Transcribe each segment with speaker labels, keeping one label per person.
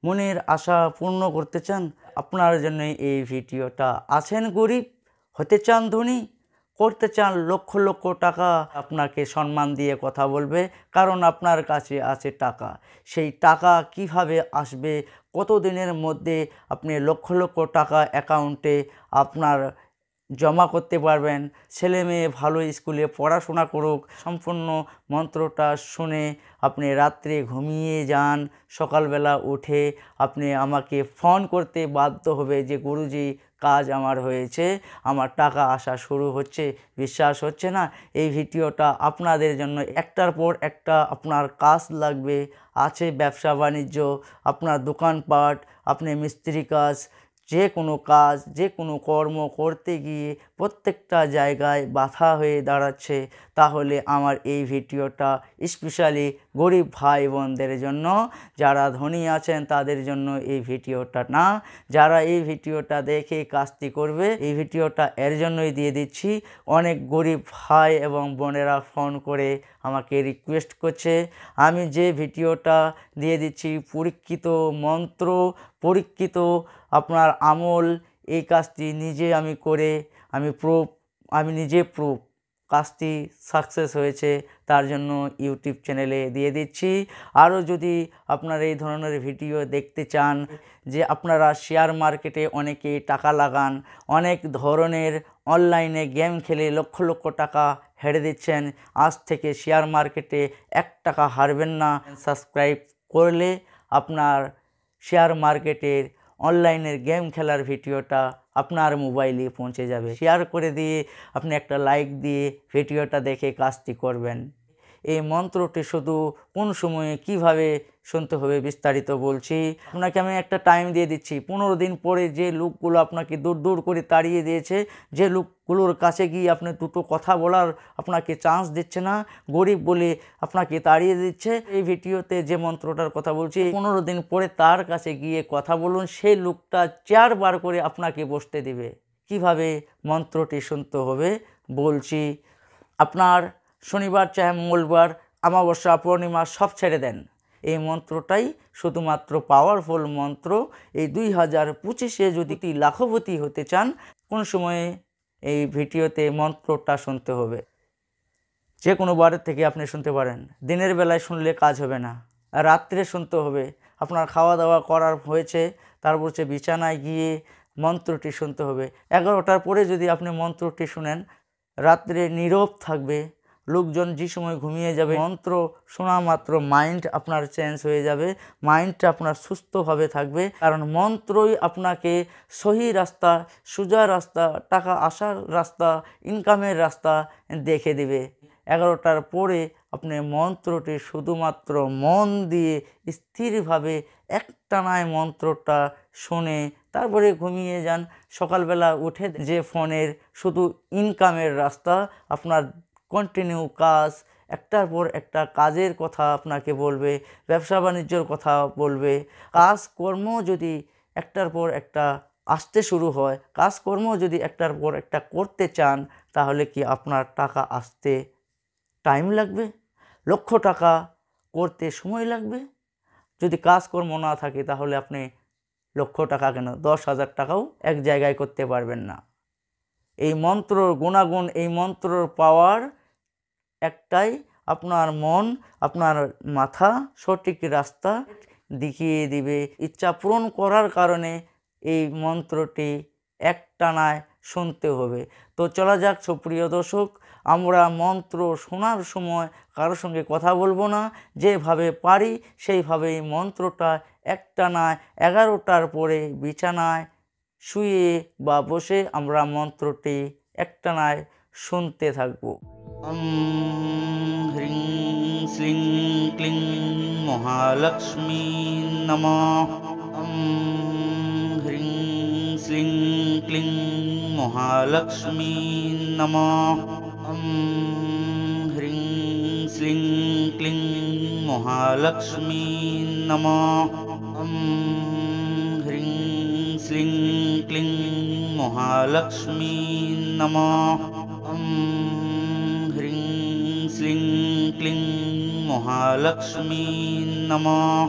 Speaker 1: মনের আশা পূর্ণ করতে চান? আপনার জন্য এই ভিডিওটা। আছেন গরিব, হতে চান ধনী, করতে চান লক্ষ লক্ষ টাকা, আপনাকে সম্মান দিয়ে কথা বলবে, কারণ আপনার কাছে আছে টাকা। সেই টাকা কিভাবে আসবে, কত দিনের মধ্যে আপনি লক্ষ লক্ষ টাকা অ্যাকাউন্টে আপনার জমা করতে পারবেন, ছেলে মেয়ে ভালো স্কুলে পড়াশোনা করুক, সম্পূর্ণ মন্ত্রটা শুনে আপনি রাত্রে ঘুমিয়ে যান, সকালবেলা উঠে আপনি আমাকে ফোন করতে বাধ্য হবে যে গুরুজি কাজ আমার হয়েছে, আমার টাকা আসা শুরু হচ্ছে। বিশ্বাস হচ্ছে না? এই ভিডিওটা আপনাদের জন্য। একটার পর একটা আপনার কাজ লাগবে, আছে ব্যবসা বাণিজ্য, আপনার দোকানপাট, আপনি মিস্ত্রি কাজ, যে কোনো কাজ, যে কোনো কর্ম করতে গিয়ে প্রত্যেকটা জায়গায় বাধা হয়ে দাঁড়াচ্ছে, তাহলে আমার এই ভিডিওটা স্পেশালি গরিব ভাই বোনদের জন্য। যারা ধনী আছেন তাদের জন্য এই ভিডিওটা না, যারা এই ভিডিওটা দেখে কাজটি করবে, এই ভিডিওটা এর জন্যই দিয়ে দিচ্ছি। অনেক গরিব ভাই এবং বোনেরা ফোন করে আমাকে রিকোয়েস্ট করছে, আমি যে ভিডিওটা দিয়ে দিচ্ছি পরীক্ষিত মন্ত্র, পরীক্ষিত আপনার আমল, এই কাজটি নিজে আমি করে আমি নিজে প্রুফ কাজটি সাকসেস হয়েছে, তার জন্য ইউটিউব চ্যানেলে দিয়ে দিচ্ছি। আরও যদি আপনারা এই ধরনের ভিডিও দেখতে চান, যে আপনারা শেয়ার মার্কেটে অনেকে টাকা লাগান, অনেক ধরনের অনলাইনে গেম খেলে লক্ষ লক্ষ টাকা হেরে দিচ্ছেন, আজ থেকে শেয়ার মার্কেটে 1 টাকা হারবেন না। সাবস্ক্রাইব করলে আপনার শেয়ার মার্কেটের অনলাইনের গেম খেলার ভিডিওটা আপনার মোবাইলে পৌঁছে যাবে। শেয়ার করে দিয়ে আপনি একটা লাইক দিয়ে ভিডিওটা দেখে কাজটি করবেন। এই মন্ত্রটি শুধু কোন সময়ে কিভাবে শুনতে হবে বিস্তারিত বলছি। আপনাকে আমি একটা টাইম দিয়ে দিচ্ছি। 15 দিন পরে যে লোকগুলো আপনাকে দূর দূর করে তাড়িয়ে দিয়েছে, যে লোকগুলোর কাছে গিয়ে আপনি দুটো কথা বলার আপনাকে চান্স দিচ্ছে না, গরিব বলে আপনাকে তাড়িয়ে দিচ্ছে, এই ভিডিওতে যে মন্ত্রটার কথা বলছি, 15 দিন পরে তার কাছে গিয়ে কথা বলুন, সেই লোকটা 4 বার করে আপনাকে বসতে দিবে। কিভাবে মন্ত্রটি শুনতে হবে বলছি। আপনার শনিবার চাহে মঙ্গলবার, অমাবস্যা, পূর্ণিমা সব ছেড়ে দেন। এই মন্ত্রটাই শুধুমাত্র পাওয়ারফুল মন্ত্র। এই 2025-এ যদি লাখপতি হতে চান, কোন সময়ে এই ভিডিওতে মন্ত্রটা শুনতে হবে। যে কোনো বারের থেকে আপনি শুনতে পারেন। দিনের বেলায় শুনলে কাজ হবে না, রাত্রে শুনতে হবে। আপনার খাওয়া দাওয়া করার হয়েছে, তারপর বিছানায় গিয়ে মন্ত্রটি শুনতে হবে। 11টার পরে যদি আপনি মন্ত্রটি শুনেন, রাত্রে নীরব থাকবে, লোকজন যে সময় ঘুমিয়ে যাবে, মন্ত্র শোনা মাত্র মাইন্ড আপনার চেঞ্জ হয়ে যাবে, মাইন্ডটা আপনার সুস্থভাবে থাকবে, কারণ মন্ত্রই আপনাকে সহি রাস্তা, সোজা রাস্তা, টাকা আসার রাস্তা, ইনকামের রাস্তা দেখে দেবে। 11টার পরে আপনি মন্ত্রটি শুধুমাত্র মন দিয়ে স্থিরভাবে একটানায় মন্ত্রটা শুনে তারপরে ঘুমিয়ে যান। সকালবেলা উঠে যে ফোনের শুধু ইনকামের রাস্তা, আপনার কন্টিনিউ কাজ, একটার পর একটা কাজের কথা আপনাকে বলবে, ব্যবসা বাণিজ্যর কথা বলবে। কাজকর্ম যদি একটার পর একটা আসতে শুরু হয়, কাজকর্ম যদি একটার পর একটা করতে চান, তাহলে কি আপনার টাকা আসতে টাইম লাগবে? লক্ষ টাকা করতে সময় লাগবে? যদি কাজকর্ম না থাকে তাহলে আপনি লক্ষ টাকা কেন, 10,000 টাকাও এক জায়গায় করতে পারবেন না। এই মন্ত্রর গুণাগুণ, এই মন্ত্রর পাওয়ার একটাই, আপনার মন, আপনার মাথা সঠিক রাস্তা দেখিয়ে দিবে। ইচ্ছা পূরণ করার কারণে এই মন্ত্রটি একটানায় শুনতে হবে। তো চলা যাক সুপ্রিয় দর্শক, আমরা মন্ত্র শোনার সময় কারোর সঙ্গে কথা বলবো না, যেভাবে পারি সেইভাবে এই মন্ত্রটা একটানায় 11টার পরে বিছানায় শুয়ে বা বসে আমরা মন্ত্রটি একটানায় শুনতে থাকবো। হ্রিং শ্রিং ক্লিং মহালক্ষ্মী নমঃ। হ্রিং শ্রিং ক্লিং মহালক্ষ্মী নমঃ। হ্রিং শ্রিং ক্লিং মহালক্ষ্মী নমঃ। হ্রিং শ্রিং ক্লিং মহালক্ষ্মী নমঃ। হ্রিং শ্রিং ক্লিং মহালক্ষ্মী নমঃ।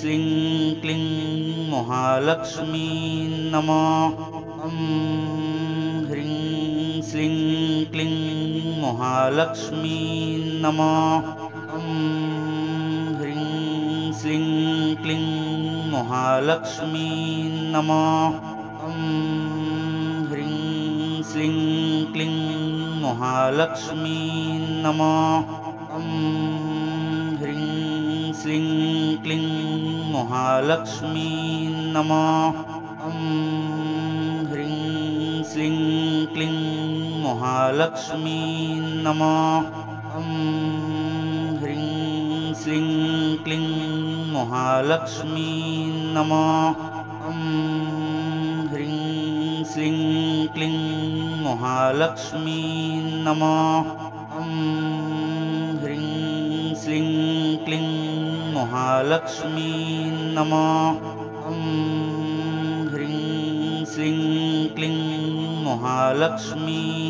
Speaker 1: श्लीं क्लीं महालक्ष्मी नमः। ॐ ह्रीं श्लीं क्लीं महालक्ष्मी नमः। ॐ ह्रीं श्लीं क्लीं महालक्ष्मी नमः। ॐ ह्रीं श्लीं क्लीं महालक्ष्मी नमः। ॐ ह्रीं श्लीं क्लीं महालक्ष्मी नमः। ॐ ह्रीं श्लीं क्लीं महालक्ष्मी नमः। ॐ ह्रीं श्लीं क्लीं महालक्ष्मी नमः। ॐ ह्रीं श्लीं क्लीं महालक्ष्मी नमः। ॐ ह्रीं श्लीं क्लीं महालक्ष्मी नमः। ॐ ह्रीं श्लीं क्लीं महालक्ष्मी